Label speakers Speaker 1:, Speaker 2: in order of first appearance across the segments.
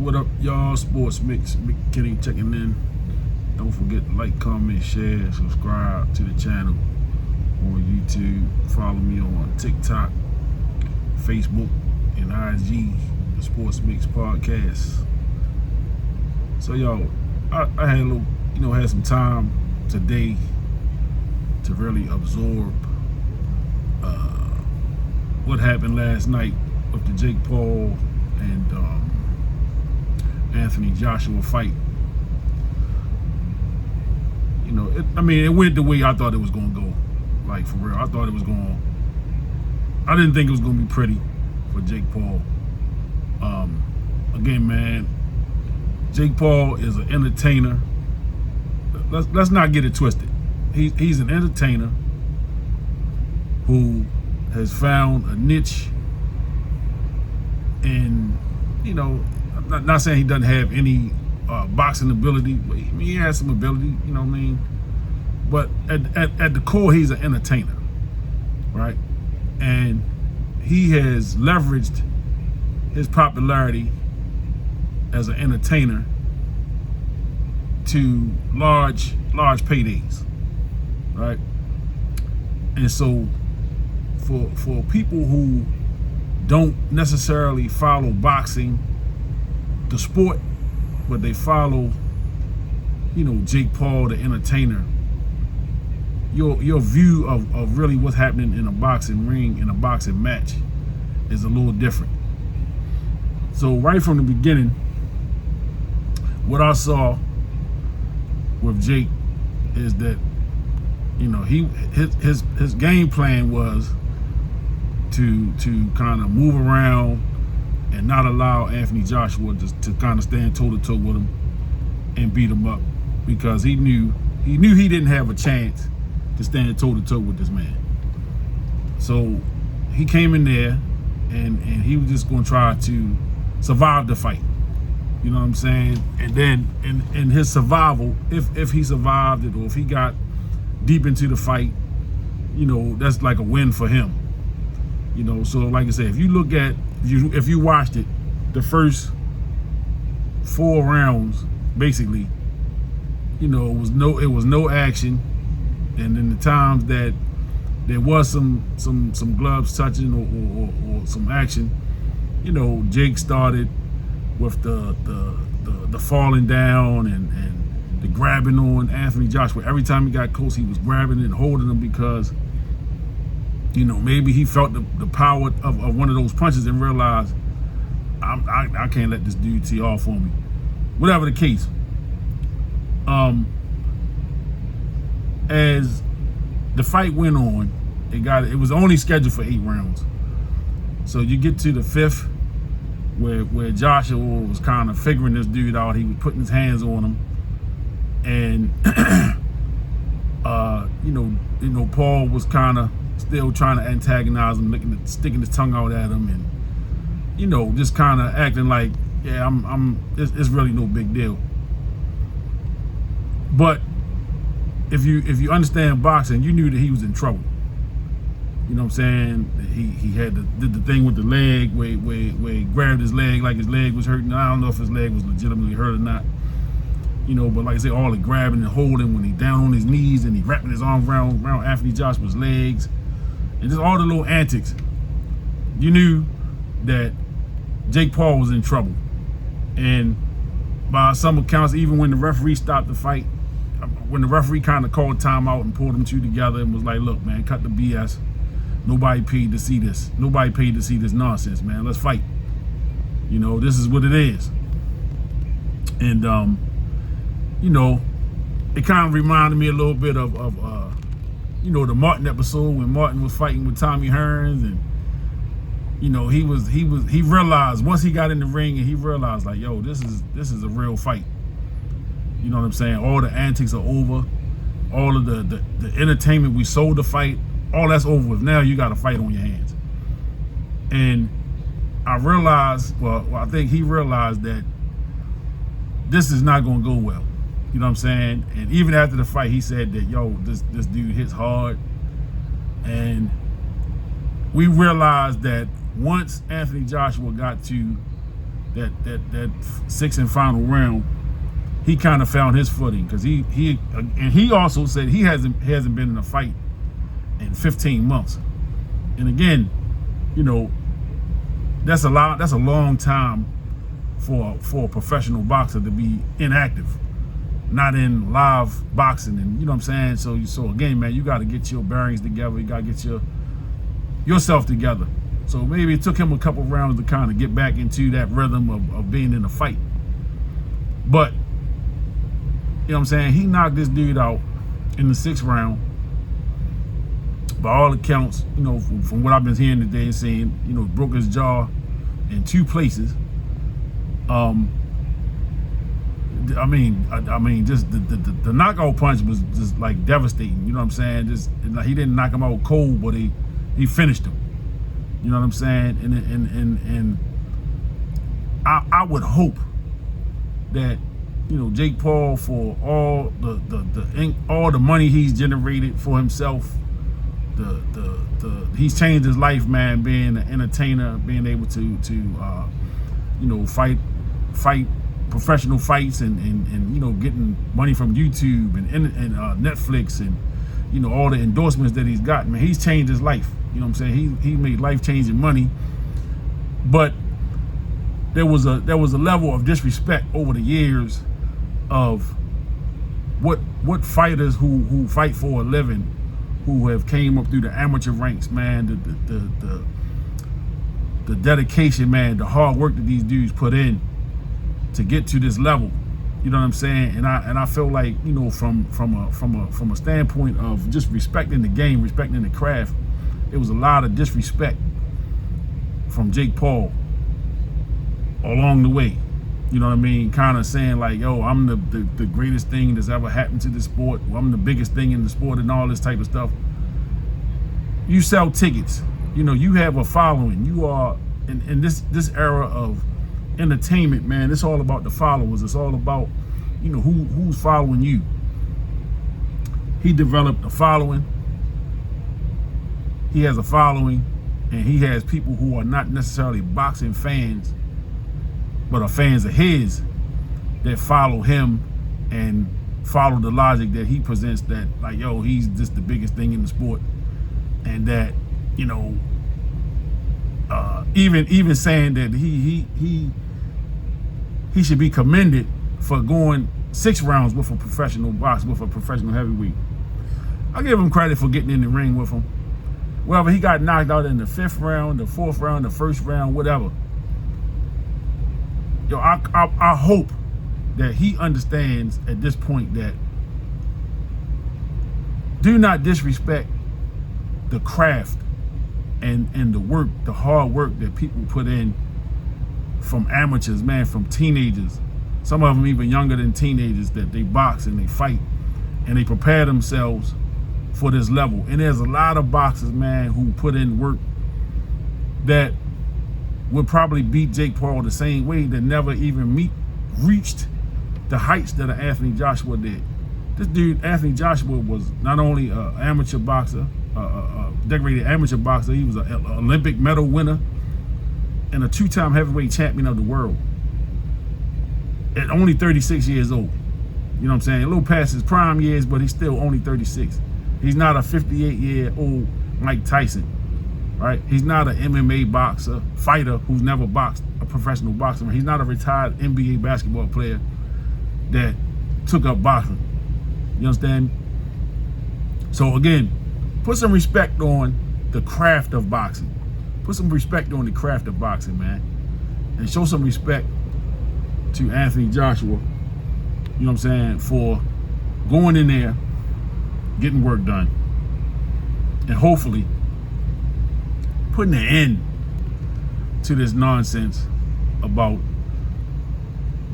Speaker 1: What up, y'all? Sports Mix, McKinney checking in. Don't forget to like, comment, share, subscribe to the channel on YouTube. Follow me on TikTok, Facebook, and IG, the Sports Mix Podcast. So, y'all, I had a little, had some time today to really absorb what happened last night with the Jake Paul and Anthony Joshua fight. It went the way I thought it was going to go. Like, for real, I didn't think it was going to be pretty for Jake Paul. Again, man, Jake Paul is an entertainer. Let's not get it twisted. He's an entertainer who has found a niche, and I'm not saying he doesn't have any boxing ability, but he has some ability, But at the core, he's an entertainer, right? And he has leveraged his popularity as an entertainer to large paydays, right? And so for people who don't necessarily follow boxing, the sport, but they follow, Jake Paul, the entertainer, your view of really what's happening in a boxing ring, in a boxing match, is a little different. So right from the beginning, what I saw with Jake is that, his game plan was to kind of move around and not allow Anthony Joshua to kind of stand toe-to-toe with him and beat him up, because he knew he didn't have a chance to stand toe-to-toe with this man. So he came in there and he was just going to try to survive the fight. You know what I'm saying? And then in his survival, if he survived it, or if he got deep into the fight, that's like a win for him. So like I said, if you look at, if you watched it, the first 4 rounds, basically, it was no action. And in the times that there was some gloves touching or some action, Jake started with the falling down and the grabbing on Anthony Joshua. Every time he got close, he was grabbing and holding him, because maybe he felt the power of one of those punches and realized, I can't let this dude tee off on me. Whatever the case, as the fight went on, it was only scheduled for 8 rounds. So you get to the 5th, where Joshua was kind of figuring this dude out. He was putting his hands on him, and Paul was kind of still trying to antagonize him, sticking his tongue out at him, and just kind of acting like, yeah, it's really no big deal. But if you understand boxing, you knew that he was in trouble. You know what I'm saying? He did the thing with the leg where he grabbed his leg like his leg was hurting. I don't know if his leg was legitimately hurt or not. But like I said, all the grabbing and holding when he down on his knees and he wrapping his arm around Anthony Joshua's legs, and just all the little antics. You knew that Jake Paul was in trouble. And by some accounts, even when the referee stopped the fight, when the referee kind of called timeout and pulled them two together and was like, look, man, cut the BS. Nobody paid to see this. Nobody paid to see this nonsense, man. Let's fight. This is what it is. And, it kind of reminded me a little bit of the Martin episode, when Martin was fighting with Tommy Hearns, and, he realized, once he got in the ring, and he realized, like, yo, this is a real fight. You know what I'm saying? All the antics are over. All of the entertainment we sold the fight, all that's over with. Now you got a fight on your hands. And I realized, I think he realized that this is not going to go well. You know what I'm saying? And even after the fight, he said that, yo, this dude hits hard. And we realized that once Anthony Joshua got to that sixth and final round, he kind of found his footing, because he also said he hasn't been in a fight in 15 months. And again, you know, that's a long time for a professional boxer to be inactive, not in live boxing. And you know what I'm saying? So again, man, you got to get your bearings together. You got to get yourself together. So maybe it took him a couple rounds to kind of get back into that rhythm of being in a fight. But you know what I'm saying? He knocked this dude out in the 6th round. By all accounts, you know, from what I've been hearing today and seeing, you know, broke his jaw in 2 places. I mean, just the knockout punch was just like devastating. You know what I'm saying? Just like, he didn't knock him out cold, but he finished him. You know what I'm saying? And I would hope that, you know, Jake Paul, for all the money he's generated for himself, he's changed his life, man, being an entertainer, being able to you know, fight professional fights and you know, getting money from YouTube and Netflix, and you know, all the endorsements that he's got. Man, he's changed his life. You know what I'm saying? He made life-changing money, but there was a level of disrespect over the years of what fighters who fight for a living, who have came up through the amateur ranks, man, the dedication, man, the hard work that these dudes put in to get to this level. You know what I'm saying? And I feel like, you know, from a standpoint of just respecting the game, respecting the craft, it was a lot of disrespect from Jake Paul along the way. You know what I mean? Kind of saying like, yo, I'm the greatest thing that's ever happened to this sport. Well, I'm the biggest thing in the sport, and all this type of stuff. You sell tickets. You know, you have a following. You are in this era of entertainment, man. It's all about the followers. It's all about, you know, who's following you. He developed a following. He has a following, and he has people who are not necessarily boxing fans, but are fans of his, that follow him and follow the logic that he presents, that like, yo, he's just the biggest thing in the sport. And that, you know, even saying that he should be commended for going 6 rounds with a professional boxer, with a professional heavyweight. I give him credit for getting in the ring with him. Whether he got knocked out in the 5th round, the 4th round, the 1st round, whatever. Yo, I hope that he understands at this point that do not disrespect the craft and the work, the hard work that people put in from amateurs, man, from teenagers. Some of them even younger than teenagers, that they box and they fight and they prepare themselves for this level. And there's a lot of boxers, man, who put in work that would probably beat Jake Paul the same way, that never even reached the heights that Anthony Joshua did. This dude, Anthony Joshua, was not only an amateur boxer, a decorated amateur boxer, he was an Olympic medal winner and a 2-time heavyweight champion of the world at only 36 years old. You know what I'm saying? A little past his prime years, but he's still only 36. He's not a 58-year-old Mike Tyson, right? He's not an MMA boxer, fighter who's never boxed, a professional boxer. He's not a retired NBA basketball player that took up boxing. You understand? So again, put some respect on the craft of boxing. Put some respect on the craft of boxing, man. And show some respect to Anthony Joshua, you know what I'm saying, for going in there, getting work done, and hopefully putting an end to this nonsense about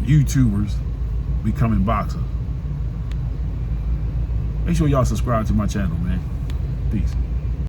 Speaker 1: YouTubers becoming boxers. Make sure y'all subscribe to my channel, man. Peace.